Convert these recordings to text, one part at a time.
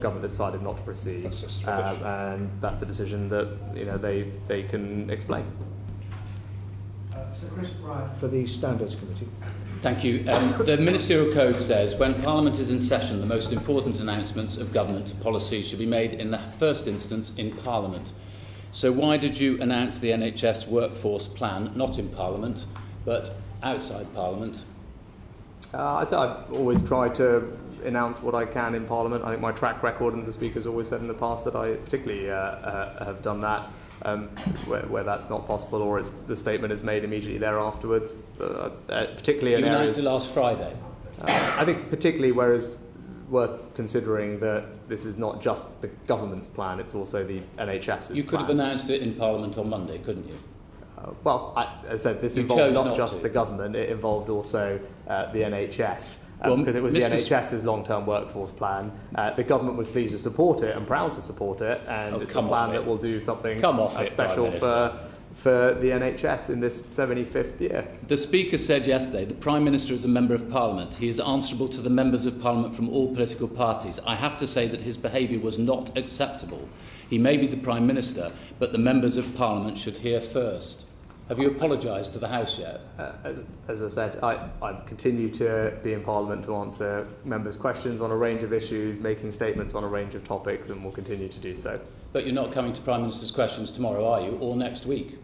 government decided not to proceed, and that's a decision that they can explain. Sir Chris Bryant for the Standards Committee. Thank you. The Ministerial Code says when Parliament is in session, the most important announcements of government policy should be made in the first instance in Parliament. So why did you announce the NHS workforce plan not in Parliament but outside Parliament? I've always tried to announce what I can in Parliament. I think my track record, and the Speaker's always said in the past that I particularly have done that. Where that's not possible, or the statement is made immediately thereafterwards. Particularly in announced it last Friday. I think particularly where it's worth considering that this is not just the government's plan; it's also the NHS's plan. You could have announced it in Parliament on Monday, couldn't you? As I said, this involved not just the government; it involved also the NHS. Because it was the NHS's long-term workforce plan. The government was pleased to support it and proud to support it, and it's a plan that will do something special for the NHS in this 75th year. The Speaker said yesterday the Prime Minister is a Member of Parliament. He is answerable to the Members of Parliament from all political parties. I have to say that his behaviour was not acceptable. He may be the Prime Minister, but the Members of Parliament should hear first. Have you apologised to the House yet? As I said, I continue to be in Parliament to answer members' questions on a range of issues, making statements on a range of topics, and will continue to do so. But you're not coming to Prime Minister's questions tomorrow, are you, or next week?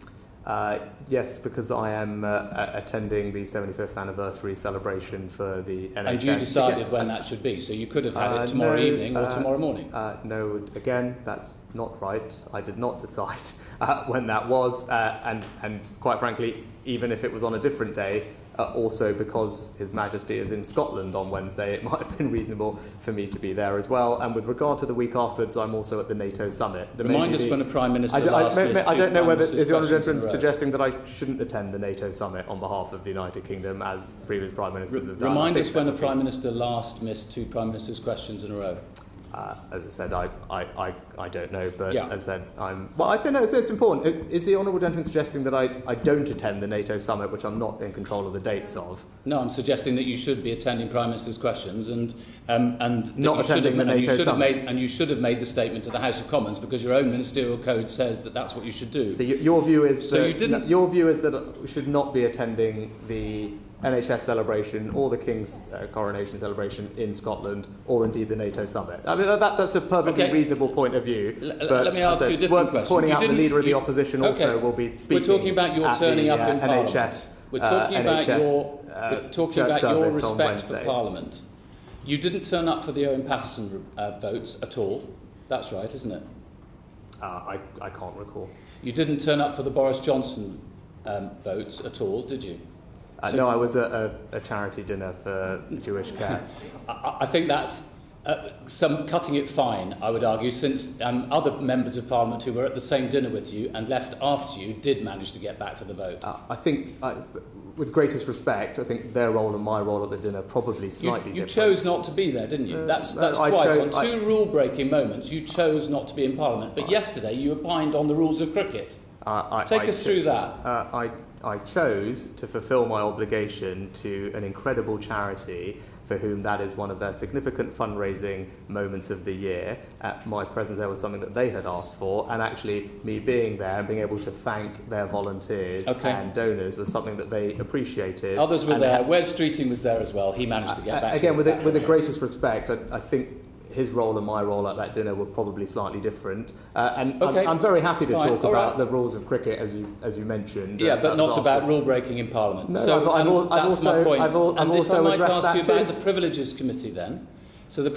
Yes, because I am attending the 75th anniversary celebration for the NHS. And you decided when that should be, so you could have had it tomorrow evening or tomorrow morning? No, again, that's not right. I did not decide when that was, and quite frankly, even if it was on a different day, also because His Majesty is in Scotland on Wednesday, it might have been reasonable for me to be there as well. And with regard to the week afterwards, I'm also at the NATO summit. Remind us when a Prime Minister I don't know whether is the Honourable Gentleman suggesting that I shouldn't attend the NATO summit on behalf of the United Kingdom, as previous Prime Ministers have done. Remind us when a Prime Minister last missed two Prime Minister's questions in a row. As I said, I don't know, but yeah. As I said, I think it's important. Is the Honourable Gentleman suggesting that I don't attend the NATO summit, which I'm not in control of the dates of? No, I'm suggesting that you should be attending Prime Minister's questions and not attending the NATO summit. And you should have made the statement to the House of Commons because your own ministerial code says that that's what you should do. So your view is your view is that we should not be attending the NHS celebration or the King's coronation celebration in Scotland, or indeed the NATO summit. I mean, that's a perfectly reasonable point of view. Let me ask you a different question. Pointing out the Leader of the Opposition also will be speaking. We're talking about your turning up in Parliament. NHS. We're talking about your respect for Parliament. You didn't turn up for the Owen Paterson votes at all. That's right, isn't it? I can't recall. You didn't turn up for the Boris Johnson votes at all, did you? No, I was at a charity dinner for Jewish care. I think that's some cutting it fine, I would argue, since other members of Parliament who were at the same dinner with you and left after you did manage to get back for the vote. I think, with greatest respect, I think their role and my role at the dinner probably slightly different. You chose not to be there, didn't you? That's twice. On two rule-breaking moments, you chose not to be in Parliament. But yesterday, you opined on the rules of cricket. Take us through that. I chose to fulfil my obligation to an incredible charity for whom that is one of their significant fundraising moments of the year. My presence there was something that they had asked for, and actually me being there and being able to thank their volunteers and donors was something that they appreciated. Others were there. Wes Streeting was there as well. He managed to get back. Again, with the greatest respect, I think his role and my role at that dinner were probably slightly different. I'm very happy to talk about the rules of cricket, as you mentioned. Yeah, but not about rule-breaking in Parliament. No, so I've also my point. I've also and if I might addressed ask you that about the Privileges Committee then. So the